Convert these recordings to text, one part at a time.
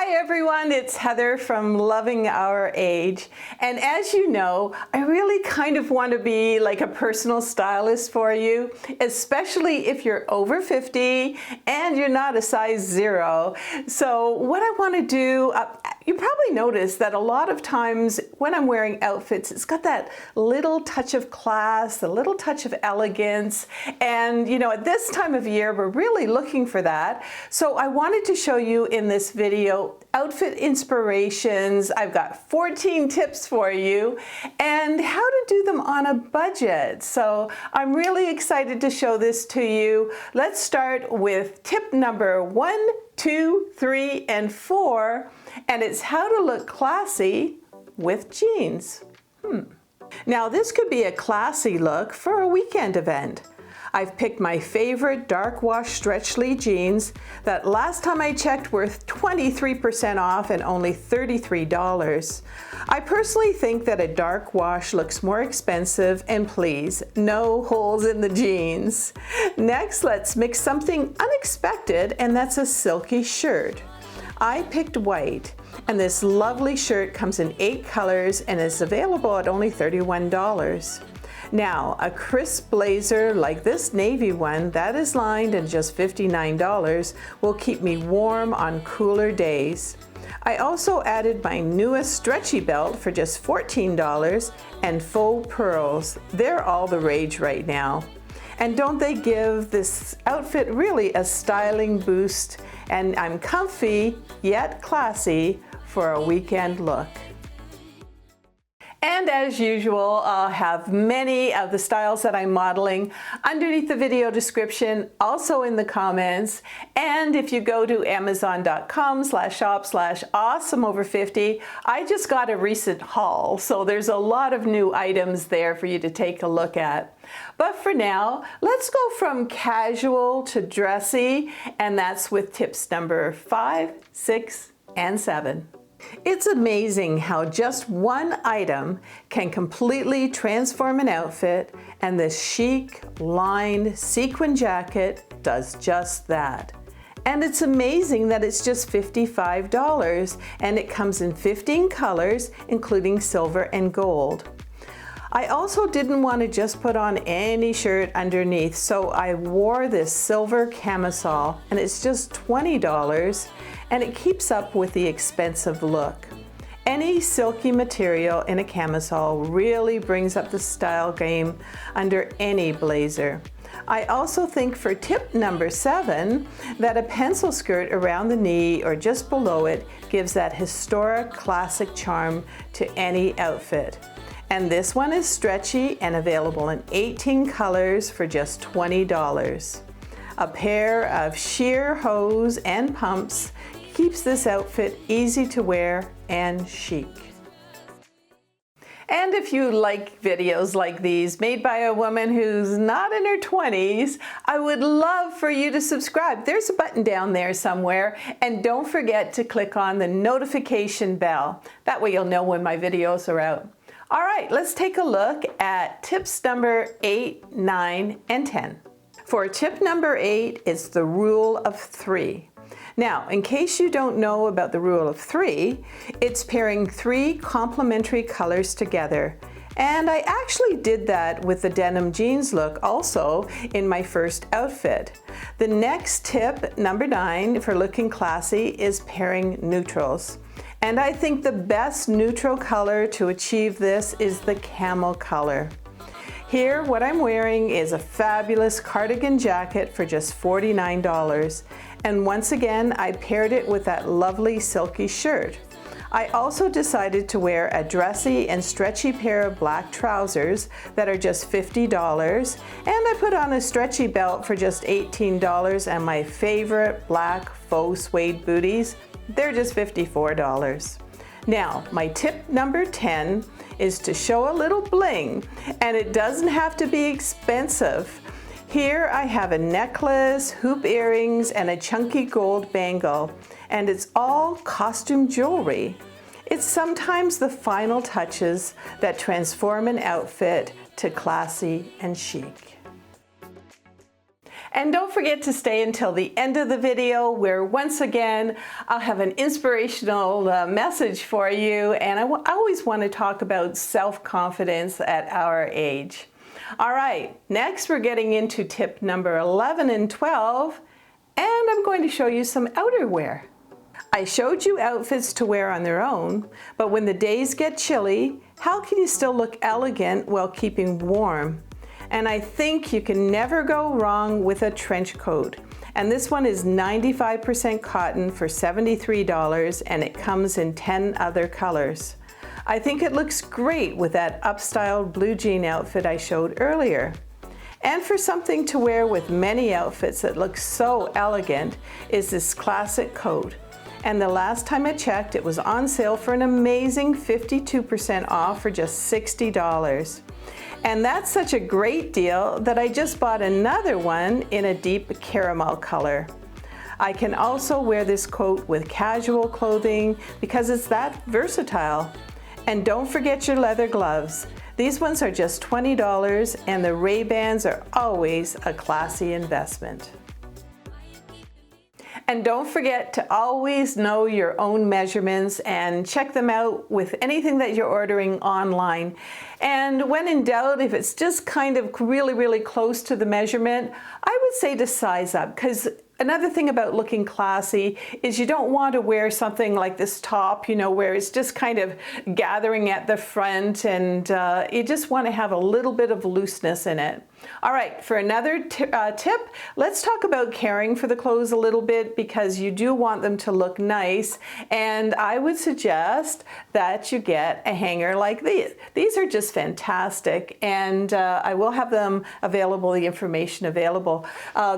Hi everyone, it's Heather from Loving Our Age. And as you know, I really kind of want to be like a personal stylist for you, especially if you're over 50 and you're not a size 0. So what I want to do, you probably noticed that a lot of times when I'm wearing outfits, it's got that little touch of class, a little touch of elegance. And you know, at this time of year, we're really looking for that. So I wanted to show you in this video outfit inspirations. I've got 14 tips for you and how to do them on a budget. So I'm really excited to show this to you. Let's start with tip number 1, 2, 3, and 4, and it's how to look classy with jeans. Now this could be a classy look for a weekend event. I've picked my favorite dark wash stretch Lee jeans that last time I checked were 23% off and only $33. I personally think that a dark wash looks more expensive, and please, no holes in the jeans. Next, let's mix something unexpected, and that's a silky shirt. I picked white, and this lovely shirt comes in 8 colors and is available at only $31. Now, a crisp blazer like this navy one that is lined and just $59 will keep me warm on cooler days. I also added my newest stretchy belt for just $14 and faux pearls. They're all the rage right now. And don't they give this outfit really a styling boost? And I'm comfy yet classy for a weekend look. And as usual, I'll have many of the styles that I'm modeling underneath the video description, also in the comments. And if you go to amazon.com/shop/awesomeover50, I just got a recent haul. So there's a lot of new items there for you to take a look at. But for now, let's go from casual to dressy, and that's with tips number 5, 6, and 7. It's amazing how just one item can completely transform an outfit, and this chic, lined sequin jacket does just that. And it's amazing that it's just $55, and it comes in 15 colors, including silver and gold. I also didn't want to just put on any shirt underneath, so I wore this silver camisole, and it's just $20, and it keeps up with the expensive look. Any silky material in a camisole really brings up the style game under any blazer. I also think for tip number 7 that a pencil skirt around the knee or just below it gives that historic classic charm to any outfit. And this one is stretchy and available in 18 colors for just $20. A pair of sheer hose and pumps keeps this outfit easy to wear and chic. And if you like videos like these made by a woman who's not in her 20s, I would love for you to subscribe. There's a button down there somewhere, and don't forget to click on the notification bell. That way you'll know when my videos are out. All right, let's take a look at tips number 8, 9, and 10. For tip number 8, it's the rule of 3. Now, in case you don't know about the rule of 3, it's pairing 3 complementary colors together. And I actually did that with the denim jeans look also in my first outfit. The next tip, number 9, for looking classy is pairing neutrals. And I think the best neutral color to achieve this is the camel color. Here, what I'm wearing is a fabulous cardigan jacket for just $49. And once again, I paired it with that lovely silky shirt. I also decided to wear a dressy and stretchy pair of black trousers that are just $50. And I put on a stretchy belt for just $18, and my favorite black faux suede booties, they're just $54. Now, my tip number 10 is to show a little bling, and it doesn't have to be expensive. Here I have a necklace, hoop earrings, and a chunky gold bangle, and it's all costume jewelry. It's sometimes the final touches that transform an outfit to classy and chic. And don't forget to stay until the end of the video, where once again I'll have an inspirational message for you, and I always want to talk about self-confidence at our age. All right, next we're getting into tip number 11 and 12, and I'm going to show you some outerwear. I showed you outfits to wear on their own, but when the days get chilly, how can you still look elegant while keeping warm? And I think you can never go wrong with a trench coat. And this one is 95% cotton for $73, and it comes in 10 other colors. I think it looks great with that upstyled blue jean outfit I showed earlier. And for something to wear with many outfits that look so elegant is this classic coat. And the last time I checked, it was on sale for an amazing 52% off for just $60. And that's such a great deal that I just bought another one in a deep caramel color. I can also wear this coat with casual clothing because it's that versatile. And don't forget your leather gloves. These ones are just $20, and the Ray-Bans are always a classy investment. And don't forget to always know your own measurements and check them out with anything that you're ordering online. And when in doubt, if it's just kind of really close to the measurement, I would say to size up, because another thing about looking classy is you don't want to wear something like this top, you know, where it's just kind of gathering at the front, and you just want to have a little bit of looseness in it. All right, for another tip, let's talk about caring for the clothes a little bit, because you do want them to look nice, and I would suggest that you get a hanger like these. These are just fantastic, and I will have them available, the information available.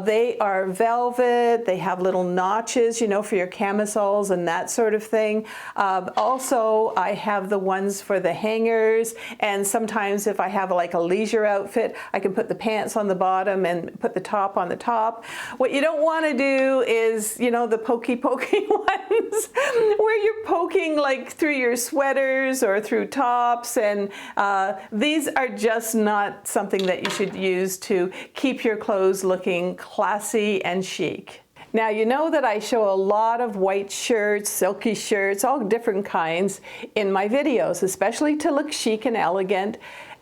They are velvet, they have little notches, you know, for your camisoles and that sort of thing. Also, I have the ones for the hangers, and sometimes if I have like a leisure outfit, I can put the pants on the bottom and put the top on the top. What you don't want to do is, you know, the pokey ones where you're poking like through your sweaters or through tops, and these are just not something that you should use to keep your clothes looking classy and chic. Now, you know that I show a lot of white shirts, silky shirts, all different kinds in my videos, especially to look chic and elegant.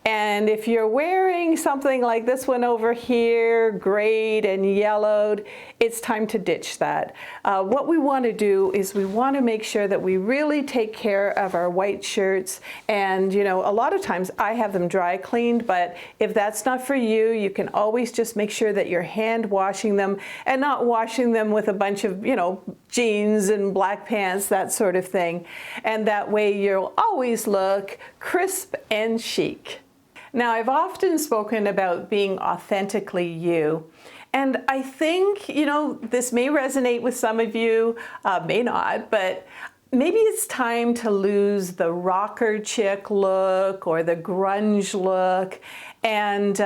And if you're wearing something like this one over here, grayed and yellowed, it's time to ditch that. What we want to do is we want to make sure that we really take care of our white shirts. And, you know, a lot of times I have them dry cleaned, but if that's not for you, you can always just make sure that you're hand washing them and not washing them with a bunch of, you know, jeans and black pants, that sort of thing. And that way you'll always look crisp and chic. Now, I've often spoken about being authentically you, and I think, you know, this may resonate with some of you, may not, but maybe it's time to lose the rocker chick look or the grunge look, and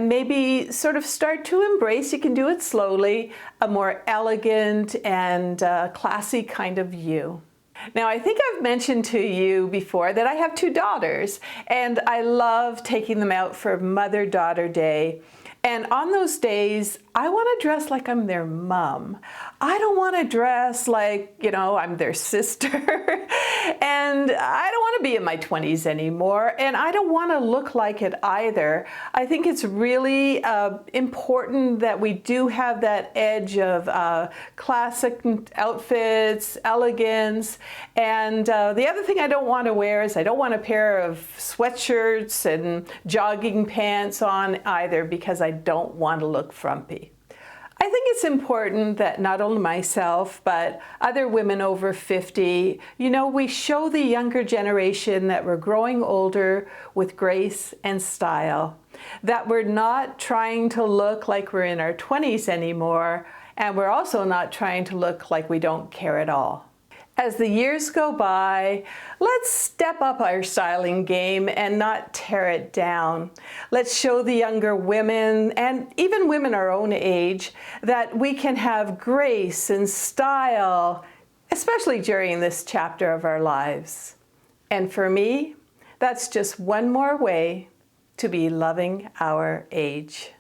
maybe sort of start to embrace, you can do it slowly, a more elegant and classy kind of you. Now, I think I've mentioned to you before that I have 2 daughters, and I love taking them out for Mother-Daughter Day. And on those days, I want to dress like I'm their mom. I don't want to dress like, you know, I'm their sister. And I don't want to be in my 20s anymore. And I don't want to look like it either. I think it's really important that we do have that edge of classic outfits, elegance. And the other thing I don't want to wear is I don't want a pair of sweatshirts and jogging pants on either, because I don't want to look frumpy. I think it's important that not only myself, but other women over 50, you know, we show the younger generation that we're growing older with grace and style, that we're not trying to look like we're in our 20s anymore, and we're also not trying to look like we don't care at all. As the years go by, let's step up our styling game and not tear it down. Let's show the younger women, and even women our own age, that we can have grace and style, especially during this chapter of our lives. And for me, that's just one more way to be loving our age.